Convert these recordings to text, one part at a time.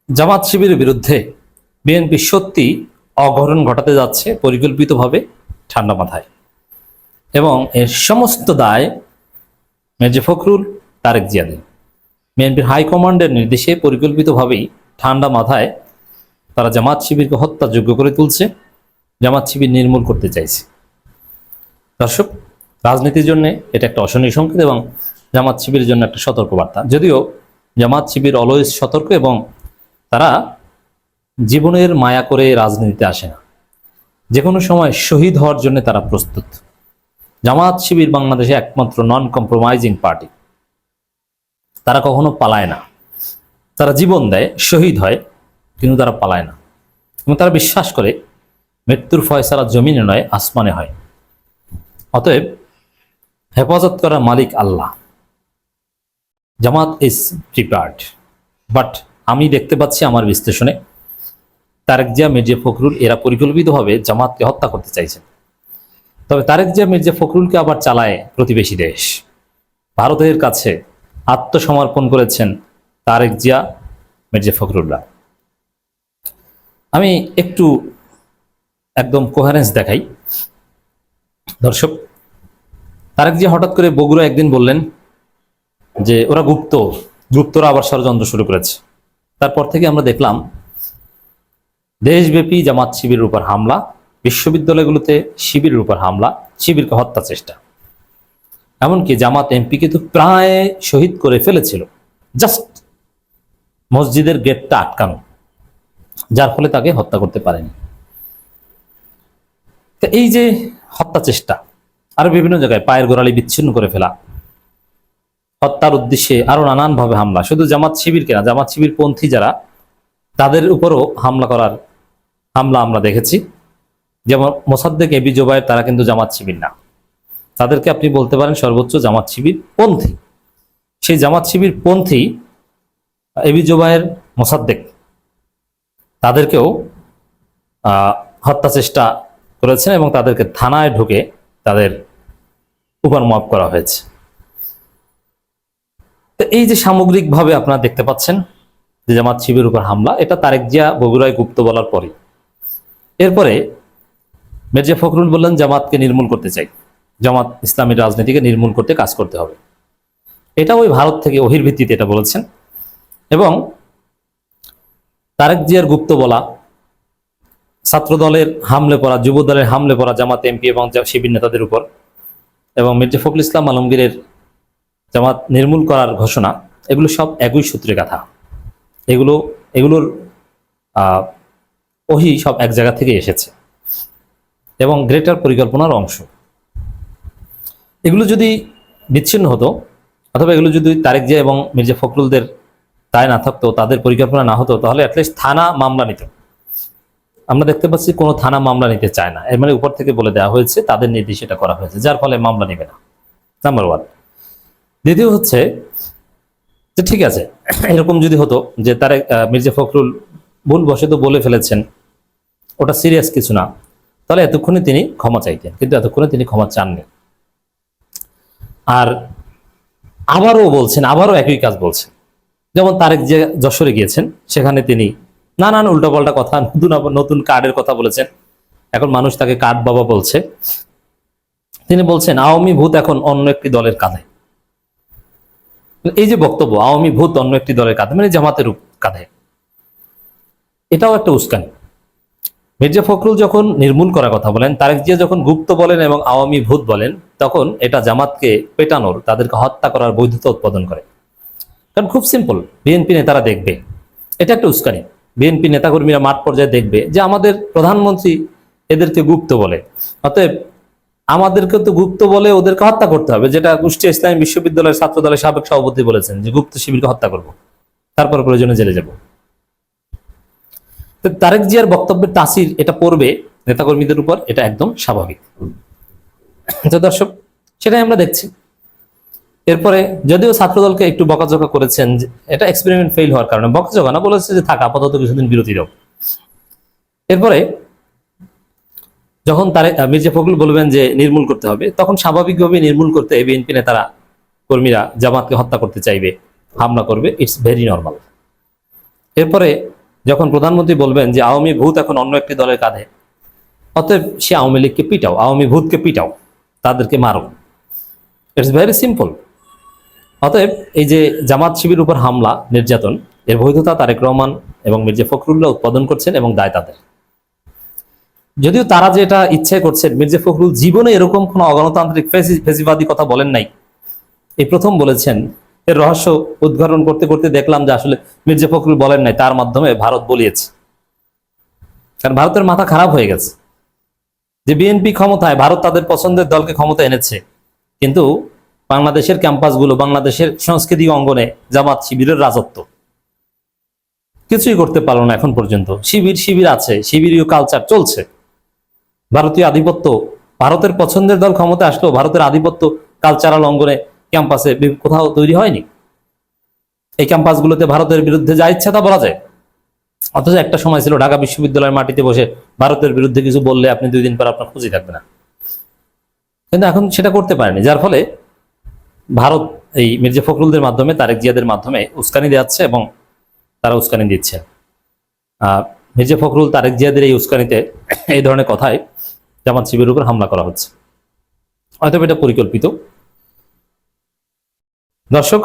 জামাত শিবিরের বিরুদ্ধে বিএনপি সত্যি অঘটন ঘটাতে যাচ্ছে পরিকল্পিতভাবে, ঠান্ডা মাথায়, এবং এর সমস্ত দায় মির্জা ফখরুল, তারেক জিয়াদের। বিএনপির হাইকমান্ডের নির্দেশে পরিকল্পিতভাবেই ঠান্ডা মাথায় তারা জামাত শিবিরকে হত্যাযোগ্য করে তুলছে, জামাত শিবির নির্মূল করতে চাইছে। দর্শক, রাজনীতির জন্য এটা একটা অশনীয় সংকেত এবং জামাত শিবিরের জন্য একটা সতর্কবার্তা। যদিও জামাত শিবির অলওয়েজ সতর্ক এবং তারা জীবনের মায়া করে রাজনীতিতে আসে না, যে কোনো সময় শহীদ হওয়ার জন্য তারা প্রস্তুত। জামাত শিবির বাংলাদেশে একমাত্র নন কম্প্রোমাইজিং পার্টি। তারা কখনো পালায় না, তারা জীবন দেয়, শহীদ হয়, কিন্তু তারা পালায় না। এবং তারা বিশ্বাস করে মৃত্যুর ফয়সালা জমিনে নয়, আসমানে হয়। অতএব হেফাজত করার মালিক আল্লাহ। জামাত ইজ প্রিপেয়ার্ড, বাট আমি দেখতে পাচ্ছি আমার বিশ্লেষণে তারেক জিয়া, মির্জা ফখরুল এরা পরিকল্পিতভাবে জামাতকে হত্যা করতে চাইছেন। তবে তারেক জিয়া, মির্জা ফখরুলকে আবার চালায় প্রতিবেশী দেশ। ভারতের কাছে আত্মসমর্পণ করেছেন তারেক জিয়া, মির্জা ফখরুলরা। আমি একটু একদম কোহারেন্স দেখাই দর্শক। তারেক জিয়া হঠাৎ করে বগুড়া একদিন বললেন যে ওরা গুপ্তরা আবার ষড়যন্ত্র শুরু করেছে। তারপর থেকে আমরা দেখলাম দেশব্যাপী জামাত শিবিরের উপর হামলা, বিশ্ববিদ্যালয়গুলোতে শিবিরের উপর হামলা, শিবিরকে হত্যা চেষ্টা। এমনকি জামাত এমপিকে তো প্রায় শহীদ করে ফেলেছিল, জাস্ট মসজিদের গেটটা আটকানো, যার ফলে তাকে হত্যা করতে পারেনি। তো এই যে হত্যা চেষ্টা, আরো বিভিন্ন জায়গায় পায়ের গোড়ালি বিচ্ছিন্ন করে ফেলা, হত্যার উদ্দেশ্যে আরো নানানভাবে হামলা, শুধু জামাত শিবিরকে না, জামাত শিবির পন্থী যারা তাদের উপরও হামলা আমরা দেখেছি। যেমন মোসাদ্দেক, এবি জোবায়ের, তারা কিন্তু জামাত শিবির না, তাদেরকে আপনি বলতে পারেন সর্বোচ্চ জামাত শিবির পন্থী। সেই জামাত শিবির পন্থী এবি জোবায়ের, মোসাদ্দেক, তাদেরকেও হত্যা চেষ্টা করেছেন এবং তাদেরকে থানায় ঢুকে তাদের উপর মাপ করা হয়েছে। তো এই যে সামগ্রিকভাবে আপনারা দেখতে পাচ্ছেন যে জামাত শিবিরের উপর হামলা, এটা তারেক জিয়া বগুড়ায় গুপ্ত বলার পরে। এরপরে মির্জা ফখরুল বললেন জামাতকে নির্মূল করতে চাই, জামাত ইসলামী রাজনীতিকে নির্মূল করতে কাজ করতে হবে। এটা ওই ভারত থেকে ওহির ভিত্তিতে এটা বলেছেন। এবং তারেক জিয়ার গুপ্ত বলা, ছাত্র দলের হামলে পড়া, যুব দলের হামলে পড়া জামাত এমপি এবং শিবির নেতাদের উপর, এবং মির্জা ফখরুল ইসলাম আলমগীরের জামাত নির্মূল করার ঘোষণা, এগুলো সব একই সূত্রে কথা। এগুলোর ওহি সব এক জায়গা থেকে এসেছে এবং গ্রেটার পরিকল্পনার অংশ। এগুলো যদি বিচ্ছিন্ন হতো, অথবা এগুলো যদি তারেক জিয়া এবং মির্জা ফখরুলদের দায় না থাকতো, তাদের পরিকল্পনা না হতো, তাহলে অ্যাটলিস্ট থানা মামলা নিত। আমরা দেখতে পাচ্ছি কোনো থানা মামলা নিতে চায় না। এর মানে উপর থেকে বলে দেওয়া হয়েছে, তাদের নির্দেশে এটা করা হয়েছে, যার ফলে মামলা নেবে না, নাম্বার ওয়ান। দ্বিতীয় হচ্ছে যে ঠিক আছে, এরকম যদি হতো যে তারেক মির্জা ফখরুল ভুলবশত বলে ফেলেছেন, ওটা সিরিয়াস কিছু না, তাহলে এতক্ষণে তিনি ক্ষমা চাইতেন, কিন্তু এতক্ষণে তিনি ক্ষমা চাননি। আর আবারও একই কাজ বলছেন। যেমন তারেক যে যশোরে গিয়েছেন, সেখানে তিনি নানান উল্টাপাল্টা কথা, নতুন কার্ডের কথা বলেছেন। এখন মানুষ তাকে কার্ড বাবা বলছে। তিনি বলছেন আওয়ামী ভূত এখন অন্য একটি দলের কাঁধে। এই যে বক্তব্য, আওয়ামী ভূত অন্য একটি দলের কাঁধে, মানে জামাতের কাঁধে, এটাও একটা উস্কানি। মির্জা ফখরুল যখন নির্মূল করার কথা বলেন, তারেক জিয়া যখন গুপ্ত বলেন এবং আওয়ামী ভূত বলেন, তখন এটা জামাতকে পেটানোর, তাদেরকে হত্যা করার বৈধতা উৎপাদন করে। কারণ খুব সিম্পল, বিএনপি নেতারা দেখবে এটা একটা উস্কানি। বিএনপি নেতাকর্মীরা মাঠ পর্যায়ে দেখবে যে আমাদের প্রধানমন্ত্রী এদেরকে গুপ্ত বলে, অতএব আমাদেরকে তো গুপ্ত বলে ওদেরকে হত্যা করতে হবে, যেটা কুষ্টিয়া ইসলামী বিশ্ববিদ্যালয়ের ছাত্র দলের সাবেক সভাপতি বলেছেন যে গুপ্ত শিবিরকে হত্যা করব, তারপর প্রয়োজনে জেলে যাব। তারেক জিয়ার বক্তব্যের তাসির এটা পড়বে নেতাকর্মীদের উপর, এটা একদম স্বাভাবিক। তো দর্শক, সেটাই আমরা দেখছি। এরপরে যদিও ছাত্রদলকে একটু বকাঝকা করেছেন, এটা এক্সপেরিমেন্ট ফেল হওয়ার কারণে বকাঝকা না, বলেছে যে থাক আপাতত কিছুদিন বিরতি দাও। এরপরে যখন মির্জা ফখরুল বলবেন যে নির্মূল করতে হবে, তখন স্বাভাবিকভাবে নির্মূল করতে বিএনপি নেতারা, কর্মীরা জামাতকে হত্যা করতে চাইবে, হামলা করবে, ইটস ভেরি নর্মাল। এরপরে যখন প্রধানমন্ত্রী বলবেন যে আওয়ামী ভূত এখন অন্য একটি দলের কাঁধে, অতএব সে আওয়ামী লীগকে পিটাও, আওয়ামী ভূতকে পিটাও, তাদেরকে মারো। It's very simple. অতএব এই যে জামাত শিবির উপর হামলা নির্যাতন, এর বৈধতা তারেক রহমান এবং মির্জা ফখরুল্লাহ উৎপাদন করছেন এবং দায় তাদের। যদিও তারা যেটা ইচ্ছে করছেন, মির্জা ফখরুল জীবনে এরকম কোনো অগণতান্ত্রিক ফেসিবাদী কথা বলেন নাই, এই প্রথম বলেছেন। এর রহস্য উদ্ঘাটন করতে করতে দেখলাম যে আসলে মির্জা ফখরুল বলেন নাই, তার মাধ্যমে ভারত বলিয়েছে। কারণ ভারতের মাথা খারাপ হয়ে গেছে যে বিএনপি ক্ষমতায়, ভারত তাদের পছন্দের দলকে ক্ষমতা এনেছে, কিন্তু বাংলাদেশের ক্যাম্পাসগুলো, বাংলাদেশের সাংস্কৃতিক অঙ্গনে জামাত শিবিরের রাজত্ব, কিছুই করতে পারলো না এখন পর্যন্ত। শিবির শিবির আছে, শিবিরীয় কালচার চলছে। ভারতীয় আধিপত্য, ভারতের পছন্দের দল ক্ষমতা আসলেও ভারতের আধিপত্য কালচারাল অঙ্গনে ক্যাম্পাসে কোথাও তৈরি হয়নি। এই ক্যাম্পাসগুলোতে ভারতের বিরুদ্ধে যা ইচ্ছা তা বলা যায়। অথচ একটা সময় ছিল ঢাকা বিশ্ববিদ্যালয়ের মাটিতে বসে ভারতের বিরুদ্ধে কিছু বললে আপনি 2 দিন পর আপনার খুঁজে থাকবে না। কিন্তু এখন সেটা করতে পারেনি, যার ফলে ভারত এই মির্জা ফখরুলদের মাধ্যমে, তারেক জিয়াদের মাধ্যমে উস্কানি দেওয়াচ্ছে এবং তারা উস্কানি দিচ্ছে। মির্জা ফখরুল, তারেক জিয়াদের এই উস্কানিতে, এই ধরনের কথায় জামাত শিবিরের উপর হামলা করা হচ্ছে। হয়তো এটা পরিকল্পিত। দর্শক,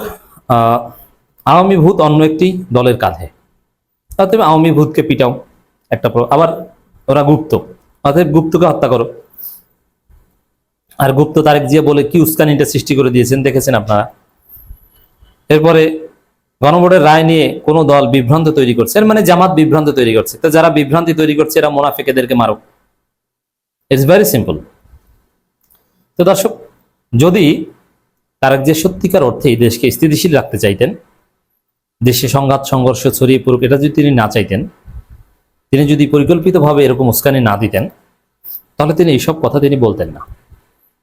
আওয়ামী ভূত অন্য একটি দলের কাঁধে, অতএব আওয়ামী ভূতকে পিটাও একটা। আবার ওরা গুপ্ত, অতএব গুপ্তকে হত্যা করো। আর গুপ্ত তারেক জিয়া বলে কি উস্কানিটা সৃষ্টি করে দিয়েছেন দেখেছেন আপনারা। এরপরে গণভোটের রায় নিয়ে কোনো দল বিভ্রান্ত তৈরি করছে, এর মানে জামাত বিভ্রান্ত তৈরি করছে। তো যারা বিভ্রান্তি তৈরি করছে এরা মোনাফিক, এদেরকে মারো। It's very simple. তো দর্শক, যদি তারেক জিয়া সত্যিকার অর্থে এই দেশকে স্থিতিশীল রাখতে চাইতেন, দেশে সংঘাত সংঘর্ষ ছড়িয়ে পড়ুক এটা যদি তিনি না চাইতেন, তিনি যদি পরিকল্পিতভাবে এরকম উস্কানি না দিতেন, তাহলে তিনি এইসব কথা তিনি বলতেন না।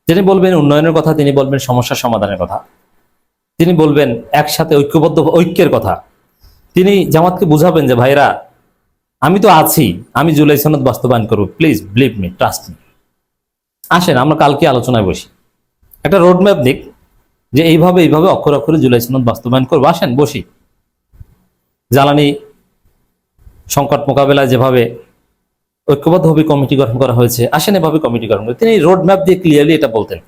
তিনি বলবেন উন্নয়নের কথা, তিনি বলবেন সমস্যা সমাধানের কথা, তিনি বলবেন একসাথে ঐক্যবদ্ধ ঐক্যের কথা। তিনি জামাতকে বুঝাবেন যে ভাইরা, আমি তো আছি, আমি জুলাই সনদ বাস্তবায়ন করবো, please believe me, trust me. আসেন আমরা কালকে আলোচনায় বসি, একটা রোডম্যাপ দিক যে এইভাবে এইভাবে অক্ষরে অক্ষরে জুলাই সনদ বাস্তবায়ন করবো। আসেন বসি। জ্বালানি সংকট মোকাবেলায় যেভাবে ঐক্যবদ্ধভাবে কমিটি গঠন করা হয়েছে, আসেন এভাবে কমিটি গঠন করে। তিনি রোডম্যাপ দিয়ে ক্লিয়ারলি এটা বলতেন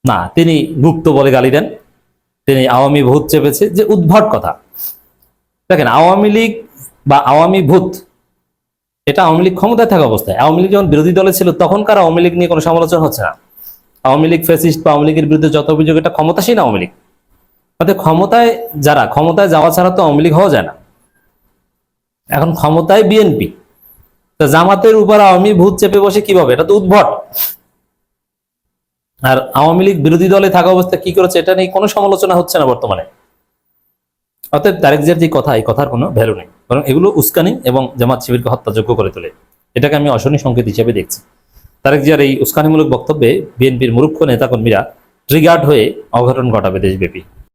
না, তিনি গুপ্ত বলে গালি দেন, তিনি আওয়ামী ভূত চেপেছে, যে উদ্ভট কথা। দেখেন, আওয়ামী লীগ বা আওয়ামী ভূত, এটা আওয়ামী লীগ ক্ষমতায় থাকা অবস্থায়। আওয়ামী লীগ যখন বিরোধী দলে ছিল তখনকার আওয়ামী লীগ নিয়ে কোনো সমালোচনা হচ্ছে না। আওয়ামী লীগ ফ্যাসিস্ট বা আওয়ামী লীগের বিরুদ্ধে যত অভিযোগ, এটা ক্ষমতাসীন আওয়ামী লীগ। অর্থাৎ ক্ষমতায় যারা, ক্ষমতায় যাওয়া ছাড়া তো আওয়ামী লীগ হওয়া যায় না। এখন ক্ষমতায় বিএনপি, তো জামাতের উপর আওয়ামী ভূত চেপে বসে কিভাবে? এটা তো উদ্ভট। আর আওয়ামী লীগ বিরোধী দলে থাকা অবস্থায় কি করেছে এটা নিয়ে কোনো সমালোচনা হচ্ছে না বর্তমানে। অতএব তারেক জিয়ার যে কথা, এই কথার কোনো ভ্যালু নেই, বরং এগুলো উস্কানি এবং জামাত শিবিরকে হত্যাযোগ্য করে তোলে। এটাকে আমি অশনি সংকেত হিসেবে দেখছি। তারেক জিয়ার এই উস্কানিমূলক বক্তব্যে বিএনপির মূর্খ নেতাকর্মীরা ট্রিগার্ড হয়ে অঘটন ঘটাবে দেশব্যাপী।